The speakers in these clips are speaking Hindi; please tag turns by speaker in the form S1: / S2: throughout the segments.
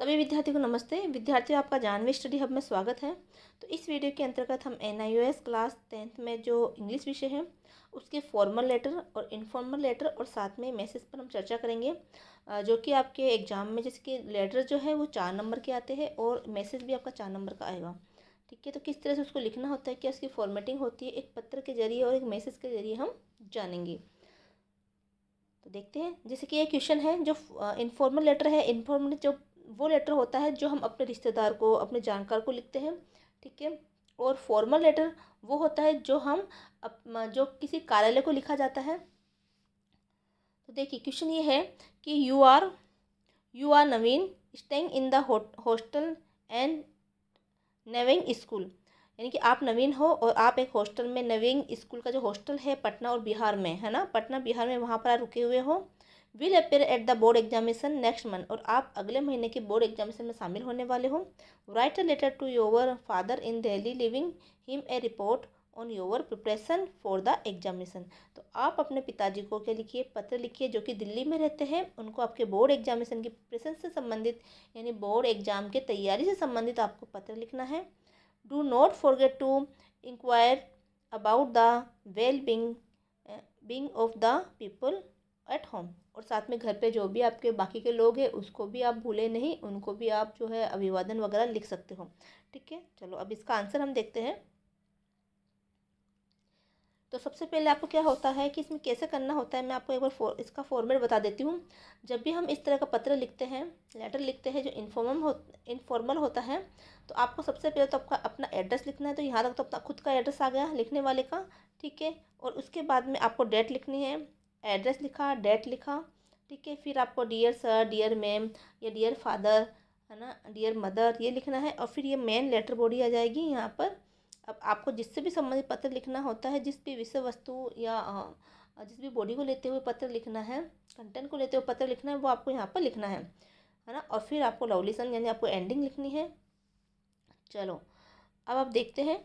S1: सभी विद्यार्थियों को नमस्ते। विद्यार्थियों, आपका जानवी स्टडी हब में स्वागत है। तो इस वीडियो के अंतर्गत हम NIOS क्लास 10th में जो इंग्लिश विषय है उसके फॉर्मल लेटर और इनफॉर्मल लेटर और साथ में मैसेज पर हम चर्चा करेंगे, जो कि आपके एग्जाम में जैसे कि लेटर जो है वो 4 नंबर के आते हैं और मैसेज भी आपका 4 नंबर का आएगा। ठीक है, तो किस तरह से उसको लिखना होता है, क्या उसकी फॉर्मेटिंग होती है, एक पत्र के जरिए और एक मैसेज के जरिए हम जानेंगे। तो देखते हैं, जैसे कि ये क्वेश्चन है जो इनफॉर्मल लेटर है। इनफॉर्मल जो वो लेटर होता है जो हम अपने रिश्तेदार को, अपने जानकार को लिखते हैं। ठीक है, और फॉर्मल लेटर वो होता है जो हम जो किसी कार्यालय को लिखा जाता है। तो देखिए, क्वेश्चन ये है कि you are Naveen staying in the hostel and Naveen school, यानी कि आप नवीन हो और आप एक हॉस्टल में, नवीन स्कूल का जो हॉस्टल है पटना और बिहार में है ना, पटना बिहार में, वहाँ पर आप रुके हुए हो। Will appear at the board examination next month, और आप अगले महीने के बोर्ड एग्जामिनेशन में शामिल होने वाले हो। Write a letter to your father in Delhi living him a report on your preparation for the examination. तो आप अपने पिताजी को क्या लिखिए, पत्र लिखिए, जो कि दिल्ली में रहते हैं। उनको आपके बोर्ड एग्जामिनेशन की प्रिपरेशन से संबंधित, यानी बोर्ड एग्जाम के तैयारी से संबंधित आपको पत्र लिखना है। Do not forget to inquire about the well-being of the people at home, और साथ में घर पे जो भी आपके बाकी के लोग हैं उसको भी आप भूले नहीं, उनको भी आप जो है अभिवादन वगैरह लिख सकते हो। ठीक है, चलो अब इसका आंसर हम देखते हैं। तो सबसे पहले आपको क्या होता है कि इसमें कैसे करना होता है, मैं आपको एक बार इसका फॉर्मेट बता देती हूँ। जब भी हम इस तरह का पत्र लिखते हैं, लेटर लिखते हैं जो इनफॉर्मल होता है, तो आपको सबसे पहले तो आपका अपना एड्रेस लिखना है। तो यहाँ तक तो अपना खुद का एड्रेस आ गया लिखने वाले का। ठीक है, और उसके बाद में आपको डेट लिखनी है। एड्रेस लिखा, डेट लिखा। ठीक है, फिर आपको डियर सर, डियर मैम या डियर फादर, है ना, डियर मदर, ये लिखना है। और फिर ये मेन लेटर बॉडी आ जाएगी यहाँ पर। अब आपको जिससे भी संबंधित पत्र लिखना होता है, जिस भी विषय वस्तु या जिस भी बॉडी को लेते हुए पत्र लिखना है, कंटेंट को लेते हुए पत्र लिखना है, वो आपको यहाँ पर लिखना है ना। और फिर आपको लवली सन यानी आपको एंडिंग लिखनी है। चलो अब आप देखते हैं,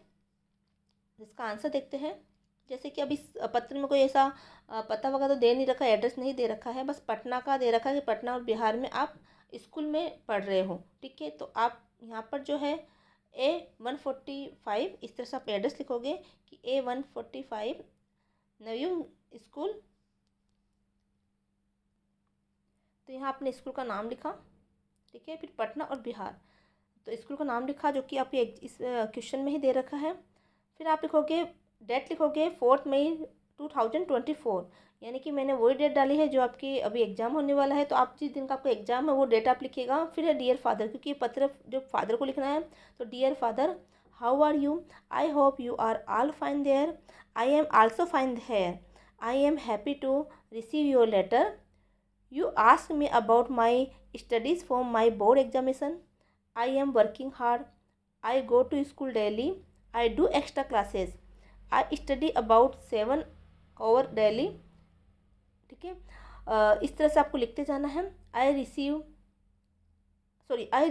S1: इसका आंसर देखते हैं। जैसे कि अब इस पत्र में कोई ऐसा पता वगैरह तो दे नहीं रखा, एड्रेस नहीं दे रखा है, बस पटना का दे रखा है कि पटना और बिहार में आप स्कूल में पढ़ रहे हो। ठीक है, तो आप यहाँ पर जो है A145 इस तरह से आप एड्रेस लिखोगे कि A145 नवीन स्कूल। तो यहाँ आपने स्कूल का नाम लिखा। ठीक है, फिर पटना और बिहार, तो स्कूल का नाम लिखा जो कि आपके इस क्वेश्चन में ही दे रखा है। फिर आप लिखोगे, डेट लिखोगे 4 मई 2024, यानी कि मैंने वही डेट डाली है जो आपकी अभी एग्ज़ाम होने वाला है। तो आप जिस दिन का आपका एग्ज़ाम है वो डेट आप लिखिएगा। फिर है डियर फादर, क्योंकि ये पत्र जो फादर को लिखना है। तो dear father, how are you, I hope you are all fine there, I am also fine here, I am happy to receive your letter, you asked me about my studies for my board examination, I am working hard, I go to school daily, I do extra classes, I study about 7 hour daily। ठीक है, इस तरह से आपको लिखते जाना है। I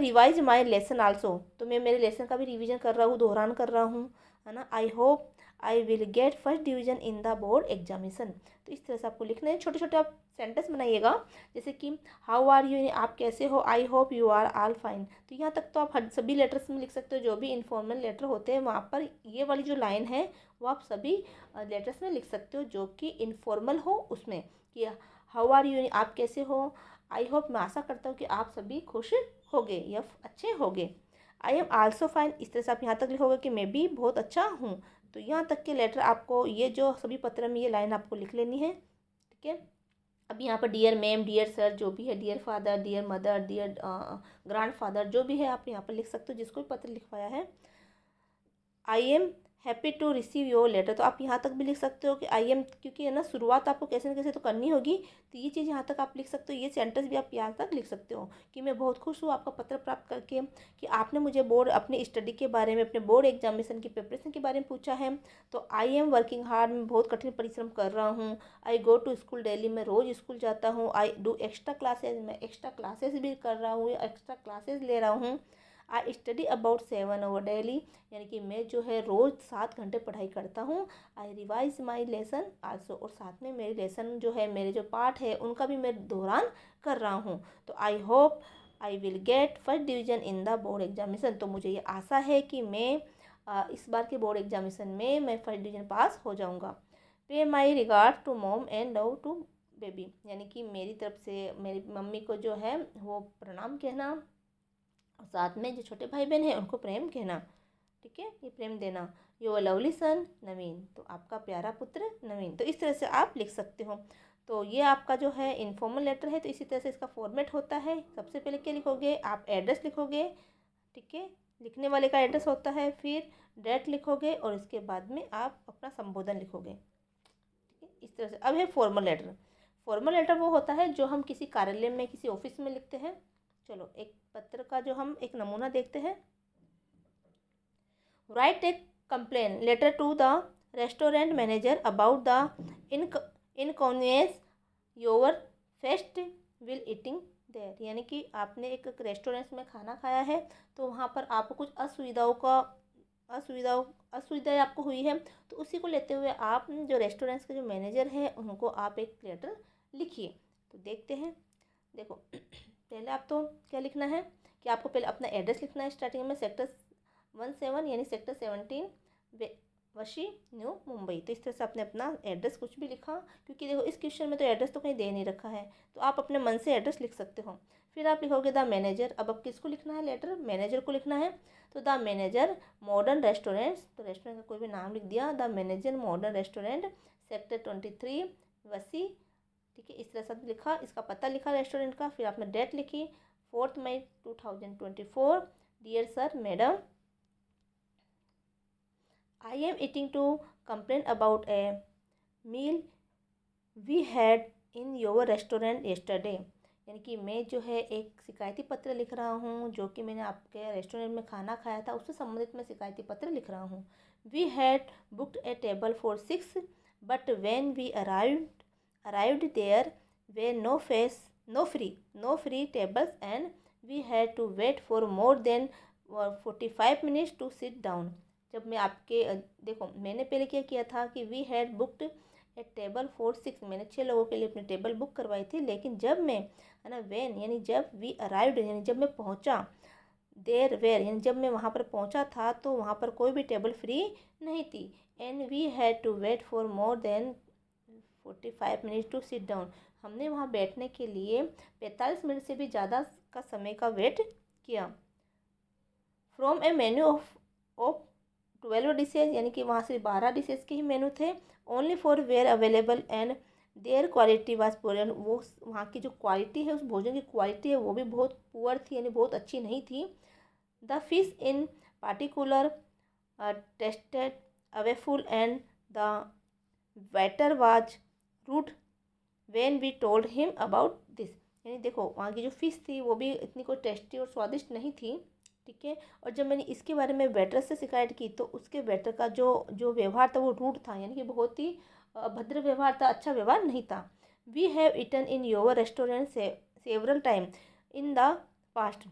S1: revise my lesson also, तो मैं मेरे लेसन का भी रिवीजन कर रहा हूँ, दोहरान कर रहा हूँ, है ना। I hope I will get first division in the board examination. तो इस तरह से आपको लिखना है। छोटे छोटे आप सेंटेंस बनाइएगा, जैसे कि हाउ आर यू, आप कैसे हो, I hope you are all fine. तो यहाँ तक तो आप सभी लेटर्स में लिख सकते हो, जो भी इनफॉर्मल लेटर होते हैं वहाँ पर ये वाली जो लाइन है वो आप सभी लेटर्स में लिख सकते हो जो कि इनफॉर्मल हो उसमें, कि हाउ आर यू, आप कैसे हो। आई होप, मैं आशा करता हूँ कि आप सभी खुश होगे या अच्छे होगे। आई एम आल्सो फाइन, इस तरह से आप यहाँ तक लिखोगे कि मैं भी बहुत अच्छा हूँ। तो यहाँ तक के लेटर आपको, ये जो सभी पत्र में ये लाइन आपको लिख लेनी है। ठीक है, अब यहाँ पर डियर मैम, डियर सर जो भी है, dear father, dear mother, dear grand father, जो भी है आप यहाँ पर लिख सकते हो जिसको भी पत्र लिखवाया है। I am happy to receive your letter, तो आप यहाँ तक भी लिख सकते हो कि आई एम, क्योंकि है ना शुरुआत आपको कैसे न कैसे तो करनी होगी। तो ये चीज़ यहाँ तक आप लिख सकते हो, ये सेंटेंस भी आप यहाँ तक लिख सकते हो कि मैं बहुत खुश हूँ आपका पत्र प्राप्त करके, कि आपने मुझे बोर्ड अपनी स्टडी के बारे में, अपने बोर्ड एग्जामिनेशन की प्रिपरेशन के बारे में पूछा है। तो आई एम वर्किंग हार्ड, मैं बहुत कठिन परिश्रम कर रहा हूँ। I go to school daily, मैं रोज़ स्कूल जाता हूँ। आई डू एक्स्ट्रा क्लासेज, मैं एक्स्ट्रा क्लासेज भी कर रहा हूँ, एक्स्ट्रा क्लासेज ले रहा हूँ। I study about 7 hour daily, यानी कि मैं जो है रोज़ 7 घंटे पढ़ाई करता हूँ। I revise my lesson also, और साथ में मेरे लेसन जो है, मेरे जो पाठ है उनका भी मैं दोहरान कर रहा हूँ। तो I hope I will get first division in the board examination. तो मुझे ये आशा है कि मैं इस बार के बोर्ड एग्जामिनेशन में मैं फर्स्ट डिवीज़न पास हो जाऊँगा। Pay my regard to mom and love to baby, यानी कि मेरी तरफ से मेरी मम्मी को जो है वो प्रणाम कहना, और साथ में जो छोटे भाई बहन हैं उनको प्रेम कहना। ठीक है, ये प्रेम देना। योर लवली सन नवीन, तो आपका प्यारा पुत्र नवीन। तो इस तरह से आप लिख सकते हो। तो ये आपका जो है इनफॉर्मल लेटर है। तो इसी तरह से इसका फॉर्मेट होता है। सबसे पहले क्या लिखोगे, आप एड्रेस लिखोगे। ठीक है, लिखने वाले का एड्रेस होता है, फिर डेट लिखोगे और इसके बाद में आप अपना संबोधन लिखोगे। ठीक है, इस तरह से। अब है फॉर्मल लेटर। फॉर्मल लेटर वो होता है जो हम किसी कार्यालय में, किसी ऑफिस में लिखते हैं। चलो एक पत्र का जो हम एक नमूना देखते हैं। Write a complain letter to the restaurant manager about the inconvenience your faced while eating there, यानी कि आपने एक रेस्टोरेंट में खाना खाया है तो वहाँ पर आपको कुछ असुविधाएं आपको हुई है। तो उसी को लेते हुए आप जो रेस्टोरेंट्स के जो मैनेजर हैं उनको आप एक लेटर लिखिए। तो देखते हैं। देखो पहले आप तो क्या लिखना है कि आपको पहले अपना एड्रेस लिखना है। स्टार्टिंग में सेक्टर 17 यानी सेक्टर 17 वशी न्यू मुंबई। तो इस तरह से आपने अपना एड्रेस कुछ भी लिखा, क्योंकि देखो इस क्वेश्चन में तो एड्रेस तो कहीं दे नहीं रखा है, तो आप अपने मन से एड्रेस लिख सकते हो। फिर आप लिखोगे द मैनेजर। अब किसको लिखना है लेटर, मैनेजर को लिखना है। तो द मैनेजर मॉडर्न रेस्टोरेंट्स, तो रेस्टोरेंट का कोई भी नाम लिख दिया। The manager modern restaurant sector 23 वसी। ठीक है, इस तरह से लिखा, इसका पता लिखा रेस्टोरेंट का। फिर आपने डेट लिखी 4 मई 2024। Dear sir madam, I am eating to complain about a meal we had in your restaurant yesterday, यानी कि मैं जो है एक शिकायती पत्र लिख रहा हूँ जो कि मैंने आपके रेस्टोरेंट में खाना खाया था, उससे संबंधित मैं शिकायती पत्र लिख रहा हूँ। We had booked a table for 6 but when we arrived there were no free tables and we had to wait for more than 45 minutes to sit down। जब मैं आपके देखो मैंने पहले क्या किया था कि we had booked a table for 6, मैंने 6 लोगों के लिए अपनी टेबल बुक करवाई थी। लेकिन जब मैं है ना वेन यानी जब वी अराइव्ड यानी जब मैं पहुंचा, देर वेयर यानी जब मैं वहां पर पहुंचा था तो वहां पर कोई भी टेबल फ्री नहीं थी। And we had to wait for more than 45 minutes to sit down, हमने वहाँ बैठने के लिए 45 मिनट से भी ज़्यादा का समय का वेट किया। From A menu of 12 dishes, यानी कि वहाँ से 12 डिशेज के ही मेनू थे। Only four were available and their quality was poor, वो वहाँ की जो क्वालिटी है, उस भोजन की क्वालिटी है वो भी बहुत पुअर थी, यानी बहुत अच्छी नहीं थी। The fish in particular tasted awful and the waiter was rude when we told him about this, यानी देखो वहाँ की जो फ़िश थी वो भी इतनी कोई टेस्टी और स्वादिष्ट नहीं थी। ठीक है, और जब मैंने इसके बारे में वेटर से शिकायत की तो उसके वेटर का जो व्यवहार था वो रूड था, यानी कि बहुत ही अभद्र व्यवहार था, अच्छा व्यवहार नहीं था। We have eaten in your restaurant several time in the past,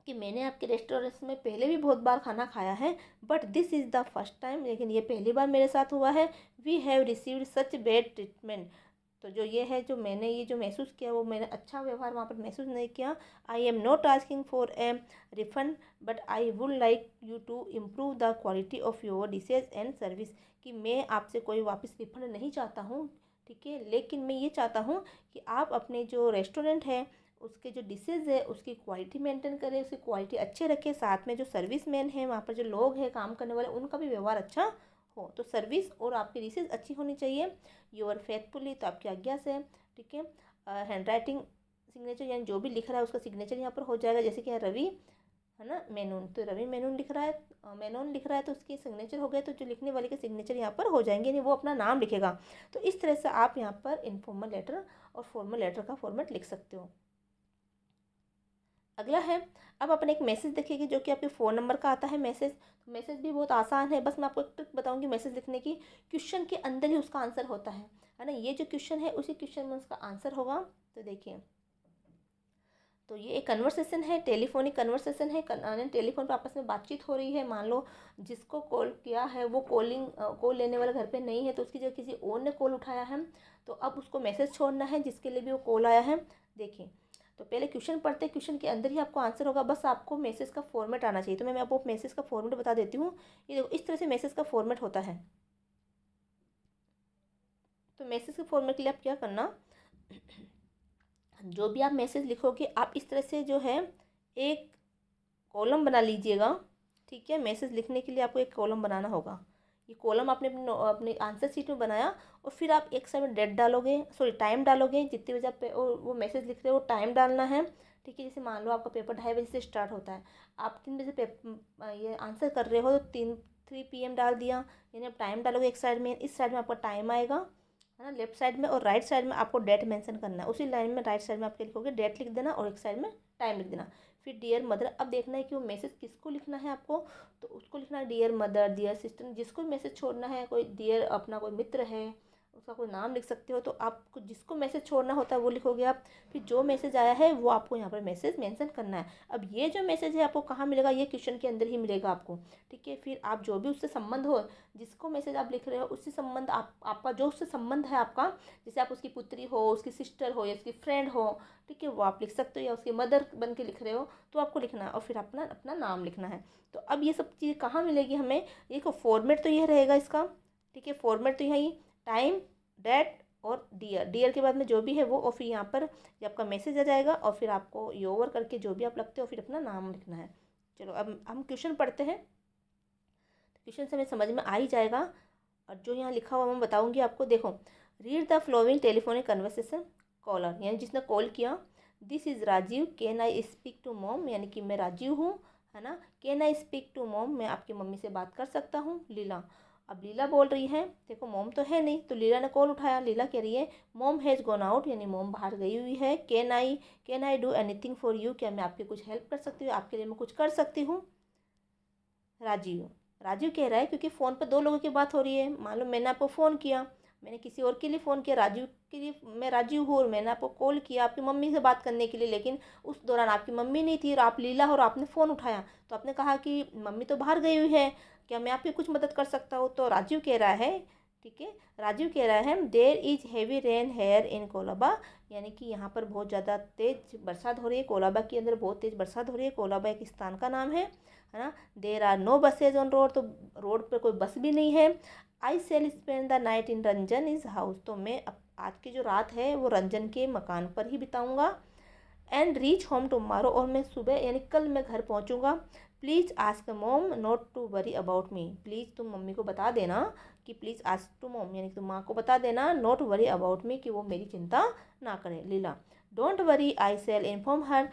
S1: कि मैंने आपके रेस्टोरेंट में पहले भी बहुत बार खाना खाया है, but this is the first time, लेकिन ये पहली बार मेरे साथ हुआ है। We have received such bad treatment, तो जो ये है जो मैंने ये जो महसूस किया वो मैंने अच्छा व्यवहार वहाँ पर महसूस नहीं किया। I am not asking for a refund but I would like you to improve the quality of your dishes and service, कि मैं आपसे कोई वापस रिफंड नहीं चाहता हूँ। ठीक है, लेकिन मैं ये चाहता हूँ कि आप अपने जो रेस्टोरेंट है उसके जो डिशेज़ है उसकी क्वालिटी मेंटेन करें, उसकी क्वालिटी अच्छे रखें। साथ में जो सर्विस मैन है वहाँ पर जो लोग हैं काम करने वाले उनका भी व्यवहार अच्छा हो। तो सर्विस और आपकी डिशेज अच्छी होनी चाहिए। योर फेथफुली, तो आपकी आज्ञा से। ठीक है, हैंड राइटिंग सिग्नेचर यानी जो भी लिख रहा है उसका सिग्नेचर यहाँ पर हो जाएगा। जैसे कि रवि है ना मेनून, तो रवि मेनून लिख रहा है, मेनून लिख रहा है तो उसकी सिग्नेचर हो गए, तो जो लिखने वाले के सिग्नेचर यहाँ पर हो जाएंगे, यानी वो अपना नाम लिखेगा। तो इस तरह से आप यहाँ पर इनफॉर्मल लेटर और फॉर्मल लेटर का फॉर्मेट लिख सकते हो। अगला है, अब अपने एक मैसेज देखिएगा जो कि आपके फ़ोन नंबर का आता है मैसेज। तो मैसेज भी बहुत आसान है, बस मैं आपको एक ट्रिक बताऊंगी मैसेज लिखने की। क्वेश्चन के अंदर ही उसका आंसर होता है ना, ये जो क्वेश्चन है उसी क्वेश्चन में उसका आंसर होगा। तो देखिए, तो ये एक कन्वर्सेशन है, टेलीफोनिक कन्वर्सेशन है, टेलीफोन पर आपस में बातचीत हो रही है। मान लो जिसको कॉल किया है वो कॉल लेने वाला घर पे नहीं है, तो उसकी जगह किसी और ने कॉल उठाया है, तो अब उसको मैसेज छोड़ना है जिसके लिए भी वो कॉल आया है। देखिए, तो पहले क्वेश्चन पढ़ते हैं, क्वेश्चन के अंदर ही आपको आंसर होगा, बस आपको मैसेज का फॉर्मेट आना चाहिए। तो मैं आपको मैसेज का फॉर्मेट बता देती हूँ। ये देखो इस तरह से मैसेज का फॉर्मेट होता है। तो मैसेज के फॉर्मेट के लिए आप क्या करना, जो भी आप मैसेज लिखोगे आप इस तरह से जो है एक कॉलम बना लीजिएगा। ठीक है, मैसेज लिखने के लिए आपको एक कॉलम बनाना होगा। ये कॉलम आपने अपने आंसर शीट में बनाया और फिर आप एक साइड में डेट डालोगे, सॉरी टाइम डालोगे, जितनी बजे आप वो मैसेज लिख रहे हो टाइम डालना है। ठीक है, जैसे मान लो आपका पेपर 2:30 बजे से स्टार्ट होता है, आप 3 बजे ये आंसर कर रहे हो तो 3 PM डाल दिया, यानी आप टाइम डालोगे एक साइड में, इस साइड में आपका टाइम आएगा है ना लेफ्ट साइड में, और राइट साइड में आपको डेट मेंशन करना है। उसी लाइन में राइट साइड में आप क्या लिखोगे, डेट लिख देना और एक साइड में टाइम लिख देना। फिर डियर मदर, अब देखना है कि वो मैसेज किसको लिखना है आपको, तो उसको लिखना है डियर मदर, डियर सिस्टर, जिसको मैसेज छोड़ना है, कोई डियर अपना कोई मित्र है उसका कोई नाम लिख सकते हो। तो आपको जिसको मैसेज छोड़ना होता है वो लिखोगे आप। फिर जो मैसेज आया है वो आपको यहाँ पर मैसेज मेंशन करना है। अब ये जो मैसेज है आपको कहाँ मिलेगा, ये क्वेश्चन के अंदर ही मिलेगा आपको। ठीक है, फिर आप जो भी उससे संबंध हो, जिसको मैसेज आप लिख रहे हो उससे संबंध आपका जो उससे संबंध है आपका, जैसे आप उसकी पुत्री हो, उसकी सिस्टर हो या उसकी फ्रेंड हो, ठीक है, वो आप लिख सकते हो, या उसकी मदर बन के लिख रहे हो तो आपको लिखना है, और फिर अपना अपना नाम लिखना है। तो अब ये सब चीज़ कहाँ मिलेगी हमें, देखो फॉर्मेट तो यह रहेगा इसका। ठीक है, फॉर्मेट तो यही टाइम, डेट और डियर, डियर के बाद में जो भी है वो, और फिर यहाँ पर ये आपका मैसेज आ जाएगा, और फिर आपको ये ओवर करके जो भी आप लगते हो फिर अपना नाम लिखना है। चलो अब हम क्वेश्चन पढ़ते हैं। क्वेश्चन से हमें समझ में आ ही जाएगा, और जो यहाँ लिखा हुआ मैं बताऊँगी आपको। देखो, read the flowing telephonic conversation caller, यानी जिसने कॉल किया, this is Rajeev, can I speak to mom, यानी कि मैं राजीव हूँ, है ना। Can I speak to mom, मैं आपकी मम्मी से बात कर सकता हूँ। लीला, अब लीला बोल रही है, देखो मॉम तो है नहीं, तो लीला ने कॉल उठाया। लीला कह रही है मॉम हैज़ गॉन आउट, यानी मॉम बाहर गई हुई है। Can I do anything for you, क्या मैं आपकी कुछ हेल्प कर सकती हूँ, आपके लिए मैं कुछ कर सकती हूँ। राजीव, राजीव कह रहा है क्योंकि फ़ोन पर 2 लोगों की बात हो रही है। मान लो मैंने आपको फ़ोन किया, मैंने किसी और के लिए फ़ोन किया, राजीव के लिए, मैं राजीव हूँ और मैंने आपको कॉल किया आपकी मम्मी से बात करने के लिए, लेकिन उस दौरान आपकी मम्मी नहीं थी और आप लीला हो और आपने फ़ोन उठाया, तो आपने कहा कि मम्मी तो बाहर गई हुई है, क्या मैं आपकी कुछ मदद कर सकता हूँ। तो राजीव कह रहा है, ठीक है, राजीव कह रहा है there is heavy rain here in Colaba, यानी कि यहाँ पर बहुत ज़्यादा तेज़ बरसात हो रही है। कोलाबा के अंदर बहुत तेज़ बरसात हो रही है। कोलाबा एक स्थान का नाम है ना। There are no buses on road, तो रोड पर कोई बस भी नहीं है। I shall spend the night in Ranjan is house, तो मैं आज की जो रात है वो रंजन के मकान पर ही बिताऊंगा। एंड रीच होम टुमारो, और मैं सुबह यानी कल मैं घर पहुंचूंगा। Please ask mom not to worry about me, please तुम मम्मी को बता देना कि प्लीज़ आस्क टू मॉम, यानी तुम माँ को बता देना नॉट वरी अबाउट मी, कि वो मेरी चिंता ना करें। Leela, don't worry I shall inform her,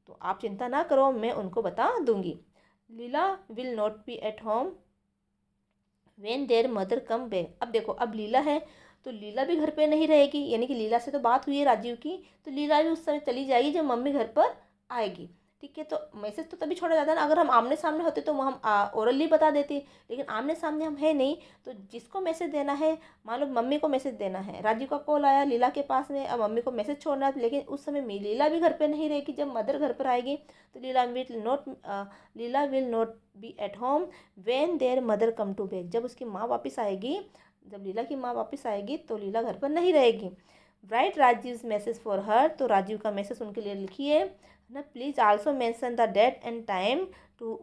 S1: तो आप चिंता ना करो मैं उनको बता दूंगी। Leela will not be at home when their mother come back, अब देखो अब लीला है तो लीला भी घर पे नहीं रहेगी, यानी कि लीला से तो बात हुई है राजीव की, तो लीला भी उस समय चली जाएगी जब मम्मी घर पर आएगी। ठीक है, तो मैसेज तो तभी छोड़ा जाता है ना, अगर हम आमने सामने होते तो हम ओरली बता देते, लेकिन आमने सामने हम है नहीं, तो जिसको मैसेज देना है, मान लो मम्मी को मैसेज देना है, राजीव का कॉल आया लीला के पास में, अब मम्मी को मैसेज छोड़ना है, लेकिन उस समय लीला भी घर पर नहीं रहेगी, जब मदर घर पर आएगी तो Leela will not be at home when their mother come to back, जब उसकी माँ वापस आएगी, जब लीला की माँ वापस आएगी तो लीला घर पर नहीं रहेगी। Write Rajeev message for her, तो राजीव का मैसेज उनके लिए लिखिए ना। Please also mention the date and time to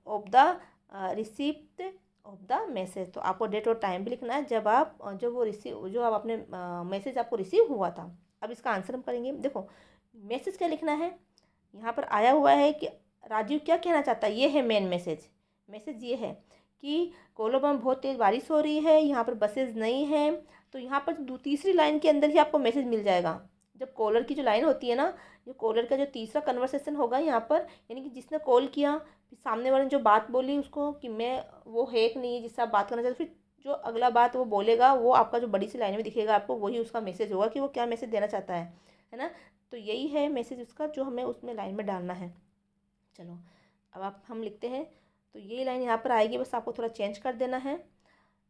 S1: of the receipt of the message, तो आपको डेट और टाइम भी लिखना है जब आप अपने मैसेज आपको रिसीव हुआ था। अब इसका आंसर हम करेंगे। देखो मैसेज क्या लिखना है, यहाँ पर आया हुआ है कि राजीव क्या कहना चाहता है, ये है मेन मैसेज। मैसेज ये है कि कोलंबो में बहुत तेज़ बारिश हो रही है, यहाँ पर बसेज नहीं हैं, तो यहाँ पर तीसरी लाइन के अंदर ही आपको मैसेज मिल जाएगा। जब कॉलर की जो लाइन होती है ना, जो कॉलर का जो तीसरा कन्वर्सेशन होगा यहाँ पर, यानी कि जिसने कॉल किया, फिर सामने वाले ने जो बात बोली उसको कि मैं वो है कि नहीं जिससे आप बात करना चाहते, फिर जो अगला बात वो बोलेगा वो आपका जो बड़ी सी लाइन में दिखेगा आपको, वही उसका मैसेज होगा कि वो क्या मैसेज देना चाहता है ना। तो यही है मैसेज उसका जो हमें उसमें लाइन में डालना है। चलो अब हम लिखते हैं, तो ये लाइन यहाँ पर आएगी, बस आपको थोड़ा चेंज कर देना है।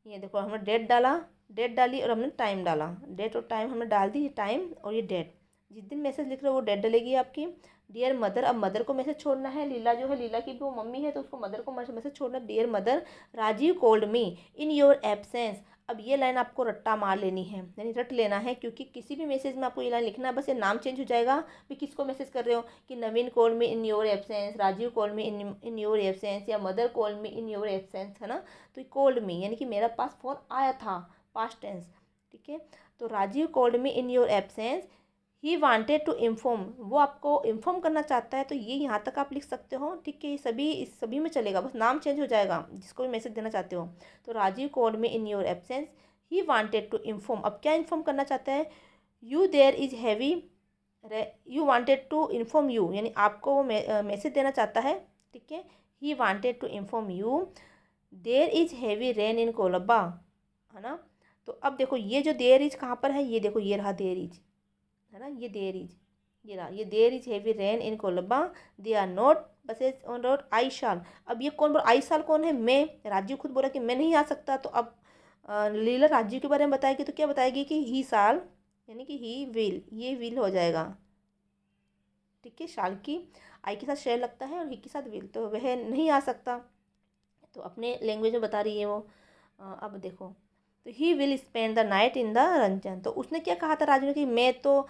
S1: ये देखो हमने डेट डाली और हमने टाइम डाला, डेट और टाइम हमने डाल दी, टाइम और ये डेट, जिस दिन मैसेज लिख रहे हो वो डेट डलेगी आपकी। डियर मदर, अब मदर को मैसेज छोड़ना है, लीला जो है लीला की भी वो मम्मी है तो उसको मदर को मैसेज छोड़ना। Dear mother, Rajeev called me in your absence, अब ये लाइन आपको रट्टा मार लेनी है, यानी रट लेना है, क्योंकि किसी भी मैसेज में आपको ये लाइन लिखना है, बस ये नाम चेंज हो जाएगा। भी किसको मैसेज कर रहे हो कि Naveen call me in your absence, Rajiv call me in your absence, या mother call me in your absence, है ना। तो ये कॉल्ड मी यानी कि मेरा पास फ़ोन आया था, पास्ट टेंस, ठीक है। तो Rajiv called me in your absence, he wanted to inform, वो आपको इन्फॉर्म करना चाहता है, तो ये यहाँ तक आप लिख सकते हो, ठीक है। ये सभी इस सभी में चलेगा, बस नाम चेंज हो जाएगा जिसको भी मैसेज देना चाहते हो। तो Rajiv called me in your absence, he wanted to inform, अब क्या इन्फॉर्म करना चाहता है, you there is heavy, you wanted to inform you, यानी आपको वो मैसेज देना चाहता है, ठीक है। He wanted to inform you there is heavy rain in Colaba, है ना। तो अब देखो ये जो देयर इज कहाँ पर है, ये देखो ये रहा देयर इज, है ना, ये देयर इज, ये रहा, ये there is heavy rain in Colaba, they are not buses on road, I shall. अब ये कौन बोला, आई शाल कौन है, मैं, राजीव खुद बोला कि मैं नहीं आ सकता, तो अब लीला राजीव के बारे में बताएगी, तो क्या बताएगी कि ही शाल, यानी कि ही विल, ये विल हो जाएगा, ठीक है। शाल की आई के साथ शेयर लगता है और ही के साथ विल, तो वह नहीं आ सकता, तो अपने लैंग्वेज में बता रही है वो। अब देखो, तो ही will spend the night in the Ranjan, तो उसने क्या कहा था राजीव ने कि मैं तो,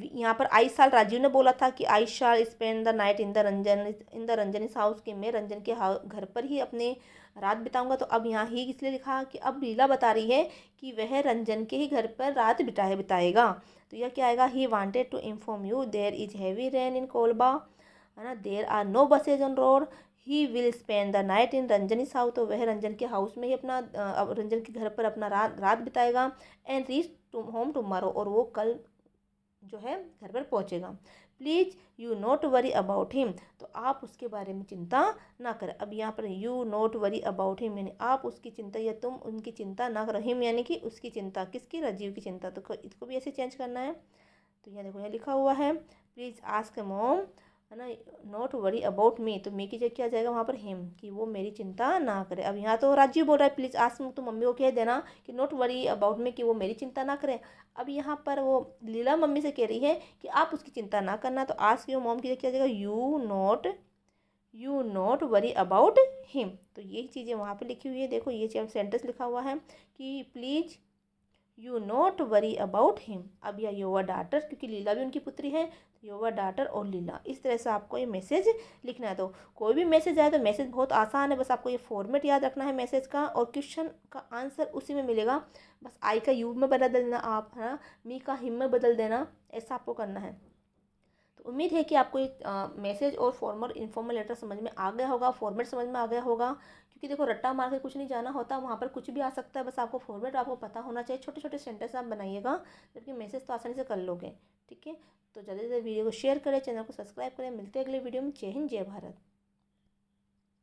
S1: यहाँ पर आई साल राजीव ने बोला था कि I shall spend the night in the Ranjan is house, के मैं रंजन के घर पर ही अपने रात बिताऊंगा। तो अब यहाँ ही इसलिए लिखा कि अब लीला बता रही है कि वह रंजन के ही घर पर रात बिताएगा। तो यह क्या आएगा, he wanted to inform you there is heavy rain in Colaba, है ना, there are no buses on road, he will spend the night in Ranjan is house, तो वह रंजन के हाउस में ही अपना रंजन के घर पर अपना रात बिताएगा। एंड रीच होम टुमारो, और वो कल जो है घर पर पहुंचेगा। Please you not worry about him, तो आप उसके बारे में चिंता ना करें। अब यहाँ पर you not worry about him यानी आप उसकी चिंता, या तुम उनकी चिंता ना करो, हिम यानी कि उसकी चिंता, किसकी, राजीव की चिंता, तो इसको भी ऐसे चेंज करना है। तो यहाँ देखो, यहाँ लिखा हुआ है प्लीज़ आस्क मॉम, है ना, नॉट वरी अबाउट मी, तो मी की जगह क्या जाएगा वहाँ पर हिम, कि वो मेरी चिंता ना करे। अब यहाँ तो राजीव बोल रहा है प्लीज़ आस्क, तो मम्मी को कह देना कि नॉट वरी अबाउट मी, कि वो मेरी चिंता ना करें। अब यहाँ पर वो लीला मम्मी से कह रही है कि आप उसकी चिंता ना करना, तो आस्क योर मॉम की जगह क्या जाएगा, you not worry about him. तो यही चीज़ें वहाँ पर लिखी हुई है, देखो ये सेंटेंस लिखा हुआ है कि please you not worry about him. अब या योर डाटर, क्योंकि लीला भी उनकी पुत्री है, योर डाटर और लीला, इस तरह से आपको ये मैसेज लिखना है। तो कोई भी मैसेज आए तो मैसेज बहुत आसान है, बस आपको ये फॉर्मेट याद रखना है मैसेज का, और क्वेश्चन का आंसर उसी में मिलेगा, बस आई का यू में बदल देना आप, है ना, मी का हिम में बदल देना, ऐसा आपको करना है। तो उम्मीद है कि आपको ये मैसेज और फॉर्मल इन्फॉर्मल लेटर समझ में आ गया होगा, फॉर्मेट समझ में आ गया होगा, क्योंकि देखो रट्टा मार के कुछ नहीं जाना होता, वहाँ पर कुछ भी आ सकता है, बस आपको फॉर्मेट आपको पता होना चाहिए। छोटे छोटे सेंटेंस आप बनाइएगा, जबकि मैसेज तो आसानी से कर लोगे, ठीक है। तो जल्दी से वीडियो को शेयर करें, चैनल को सब्सक्राइब करें, मिलते हैं अगले वीडियो में। जय हिंद, जय भारत।